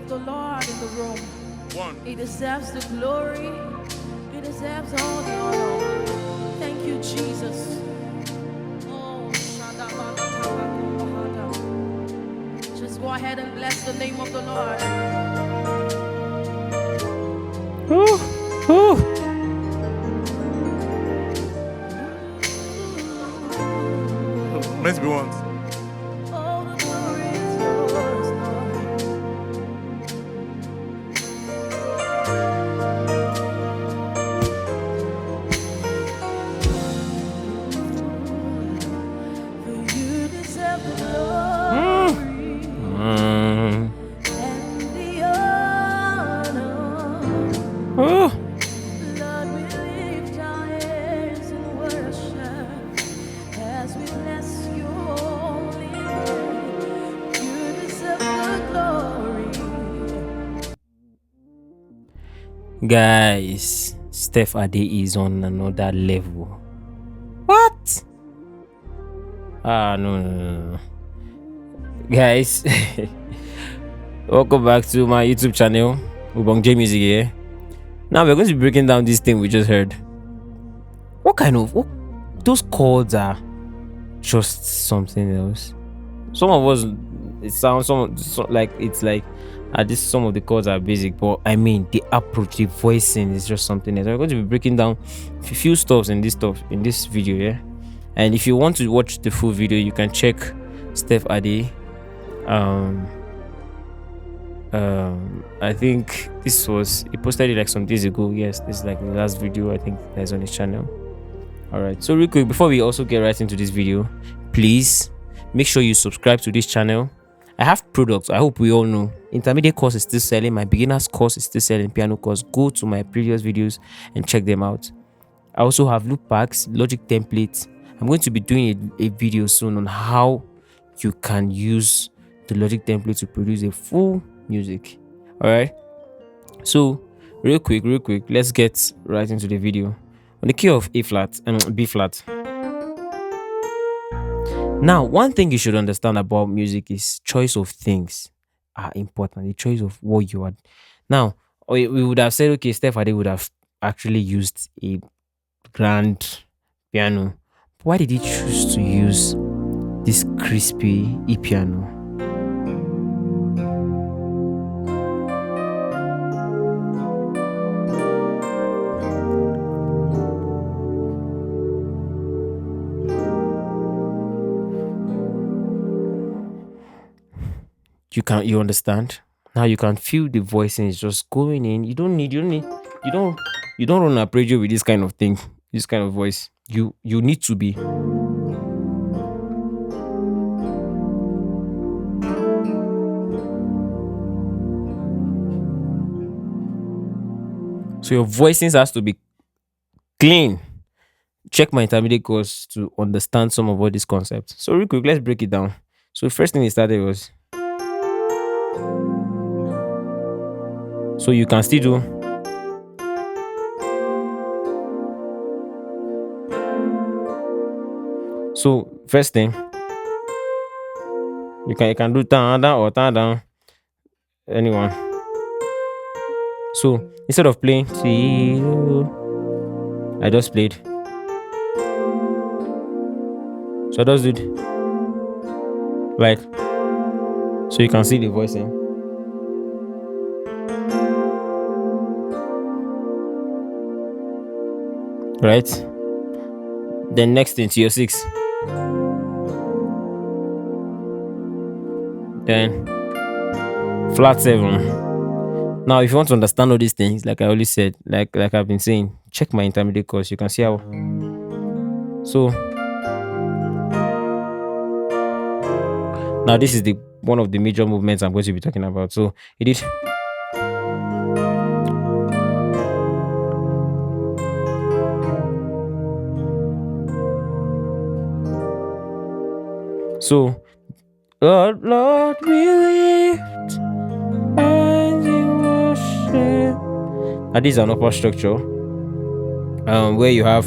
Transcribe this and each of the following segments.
of the Lord in the room. One. He deserves the glory. He deserves all the honor. Thank you, Jesus. Oh, just go ahead and bless the name of the Lord. Meant to be once. All the glory is yours, Lord. For you deserve the glory and the honor. Lord, we lift our hands in worship as we bless your holy name. You deserve the glory. Guys, Steph Ade'S on another level. What? No. Guys, welcome back to my YouTube channel, Ubong J Music here. Now we're going to be breaking down this thing we just heard. What those chords are just something else. Some of us, it sounds like it's like some of the chords are basic, but I mean the approach, the voicing is just something else. We're going to be breaking down a few stuff in this video, yeah. And if you want to watch the full video, you can check Steph Ade. I think he posted it like some days ago. Yes, this is like the last video I think that's on his channel. Alright, so real quick, before we also get right into this video, please make sure you subscribe to this channel. I have products, I hope we all know. Intermediate course is still selling, my beginners course is still selling, piano course. Go to my previous videos and check them out. I also have loop packs, Logic templates. I'm going to be doing a video soon on how you can use the Logic template to produce a full music. Alright, so real quick, let's get right into the video. On the key of A flat and B flat. Now, one thing you should understand about music is choice of things are important. The choice of what you are. Now, we would have said, okay, Steph Ade would have actually used a grand piano. But why did he choose to use this crispy E piano? You understand? Now you can feel the voicing is just going in. You don't run a radio with this kind of thing, this kind of voice. You need to be. So your voicings has to be clean. Check my intermediate course to understand some of all these concepts. So real quick, let's break it down. So the first thing he started was, so you can still do. So first thing, you can do down or down, anyone. So instead of playing C, I just played. So I just did like, so you can see the voicing. Right? Then next thing to your 6. Then flat 7. Now if you want to understand all these things, like I always said, like I've been saying, check my intermediate course. You can see how. So now this is one of the major movements I'm going to be talking about. So it is. So, Lord, we lift and you worship. Now this is an upper structure, where you have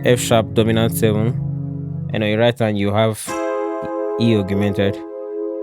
F sharp dominant 7, and on your right hand you have E augmented.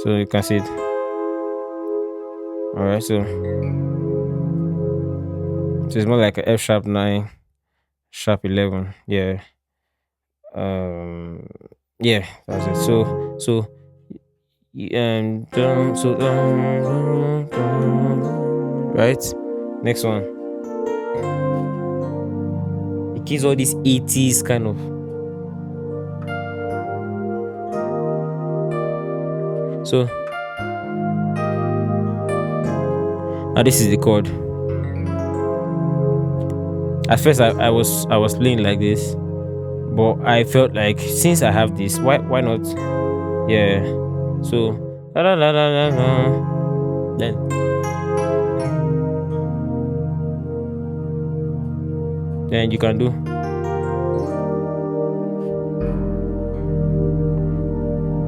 So you can see it. All right, so it's more like a F sharp 9, sharp 11. Yeah. Um. Yeah, that's it. Right. Next one. It gives all these 80s kind of. So now this is the chord. At first, I was playing like this, but I felt like since I have this, why not? Yeah. So la la la la la la. Then you can do.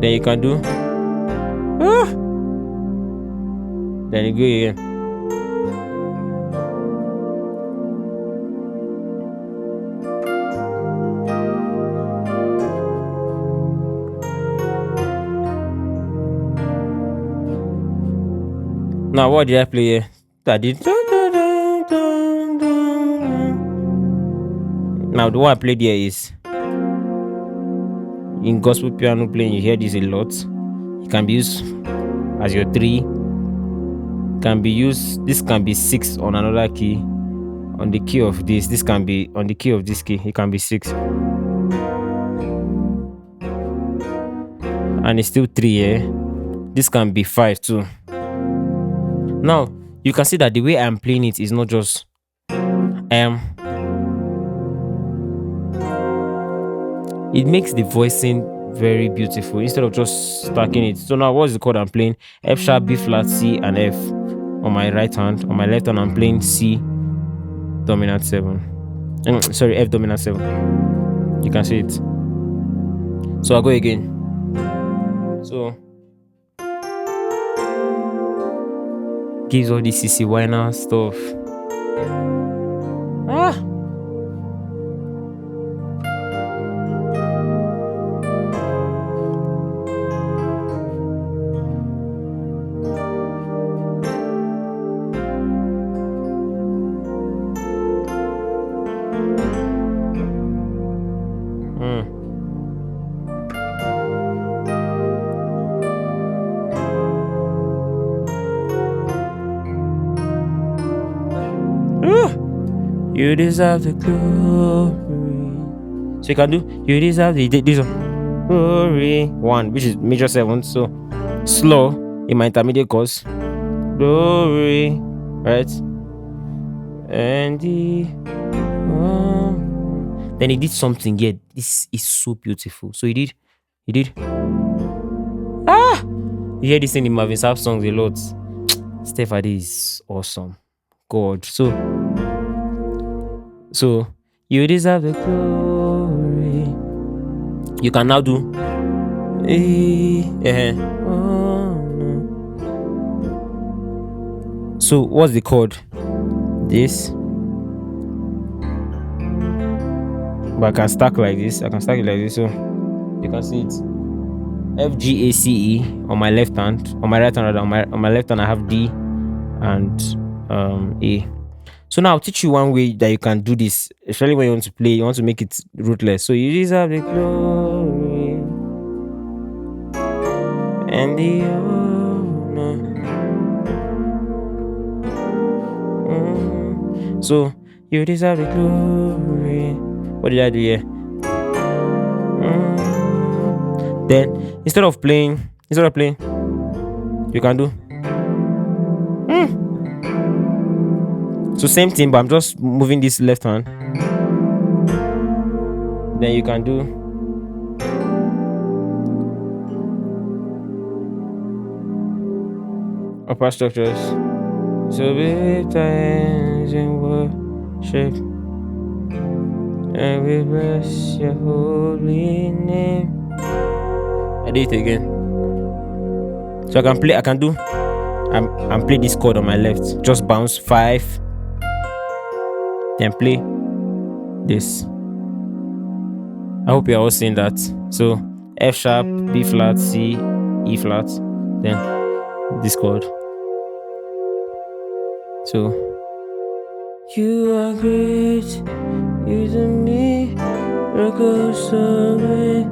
Then you can do. Ah! Then you go again. Now what did I play here? I did. Now the one I played here is in gospel piano playing. You hear this a lot. It can be used as your 3. Can be used. This can be 6 on another key. On the key of this. This can be on the key of this key. It can be 6. And it's still 3 here. This can be 5 too. Now you can see that the way I'm playing it is not just it makes the voicing very beautiful instead of just stacking it. So now what's the chord I'm playing? F sharp, B flat, C, and F on my right hand. On my left hand I'm playing C dominant 7. Sorry, F dominant 7. You can see it. So I'll go again. So gives all this CC Winer stuff. You deserve the glory. So you can do you deserve this one. Glory 1, which is major 7. So slow in my intermediate chords. Glory, right? And then he did something here. This is so beautiful. So he did. You hear this thing in Marvin Sapp songs a lot. Steph Ade'S is awesome. God. So you deserve the glory. You can now do. So what's the chord? This. But I can stack like this. I can stack it like this. So you can see it. F G A C E on my left hand. On my right hand rather. On my left hand I have D and A. So now I'll teach you one way that you can do this, especially when you want to play, you want to make it rootless. So you deserve the glory and the honor. So you deserve the glory. What did I do here? Then instead of playing, you can do. So same thing, but I'm just moving this left hand. Then you can do upper structures. So be times in worship, and we bless your holy name. I did it again. So I can do. I'm play this chord on my left. Just bounce 5. Then play this. I hope you're all seeing that. So F sharp, B flat, C, E flat, then this chord. So you are great, you to me, miracle so great.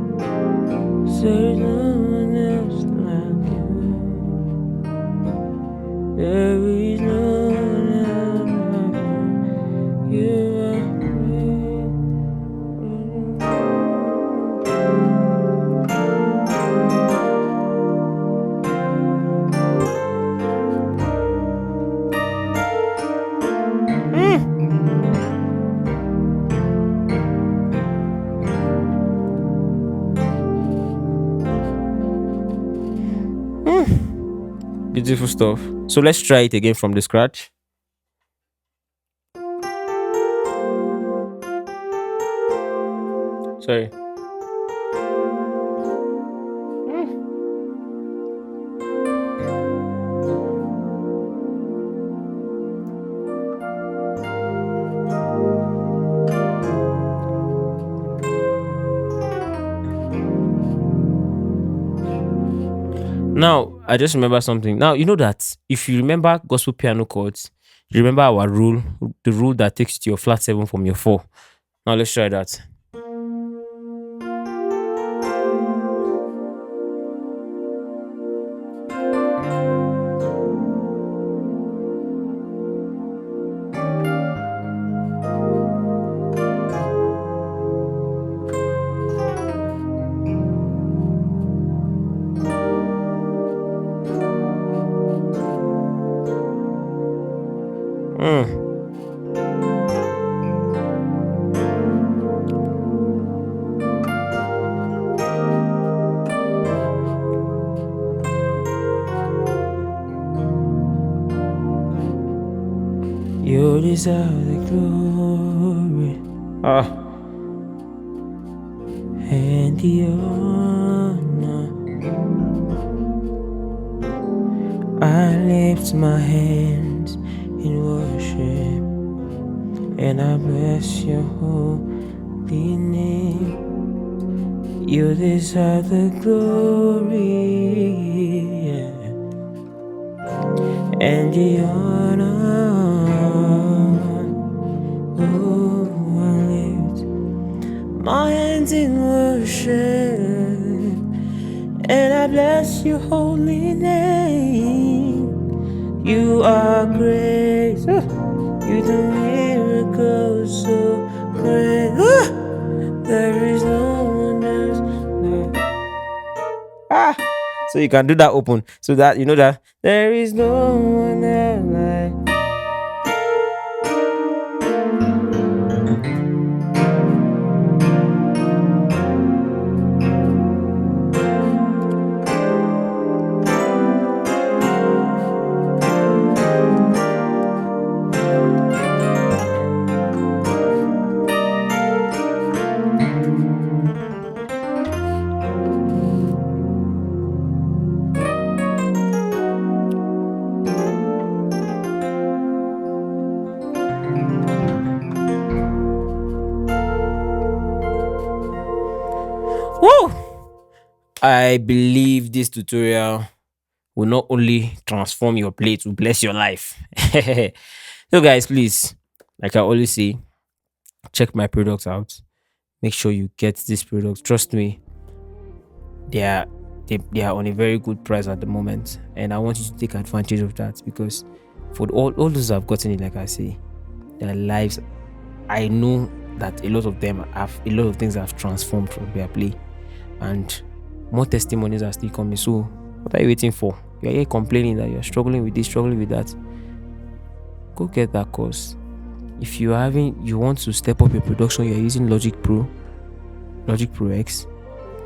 There's no one else like you. There is no one else like you. You are great. Beautiful stuff. So let's try it again from the scratch. Sorry. Now I just remember something. Now you know that if you remember gospel piano chords, you remember our rule, the rule that takes you to your flat seven from your four. Now let's try that. Mm. You deserve the glory. And the honor. I lift my hands in worship and I bless your holy name. You deserve the glory, yeah, and the honor. Oh, I lift my hands in worship and I bless your holy name. You are great. You do miracles so great. There is no one else. So you can do that open. So that you know that there is no one else like. Woo! I believe this tutorial will not only transform your play to bless your life. So, guys, please, like I always say, check my products out. Make sure you get this product. Trust me, they are they are on a very good price at the moment, and I want you to take advantage of that because for all those who have gotten it, like I say, their lives. I know that a lot of them have a lot of things have transformed from their play, and more testimonies are still coming. So, what are you waiting for? You're here complaining that you're struggling with this, struggling with that. Go get that course. If you want to step up your production, you're using Logic Pro, Logic Pro X,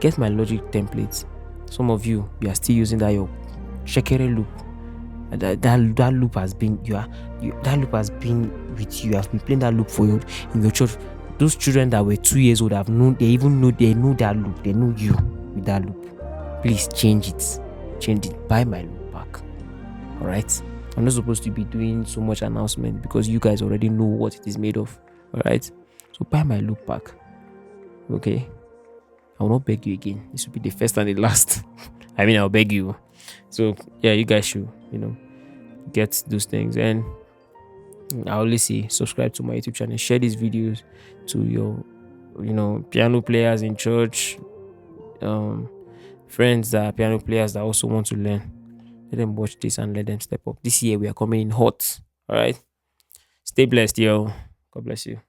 get my Logic templates. Some of you are still using that your shekere loop. And that loop has been that loop has been with you. You have been playing that loop for you in your church. Those children that were 2 years old have known they know that loop. They know you with that loop. Please change it. Buy my loop back. Alright? I'm not supposed to be doing so much announcement because you guys already know what it is made of. Alright? So buy my loop back. Okay? I will not beg you again. This will be the first and the last. I mean, I'll beg you. So yeah, you guys should, get those things. And I always say subscribe to my YouTube channel, share these videos to your piano players in church, um friends that are piano players that also want to learn. Let them watch this and let them step up. This year we are coming in hot. All right. Stay blessed, yo. God bless you.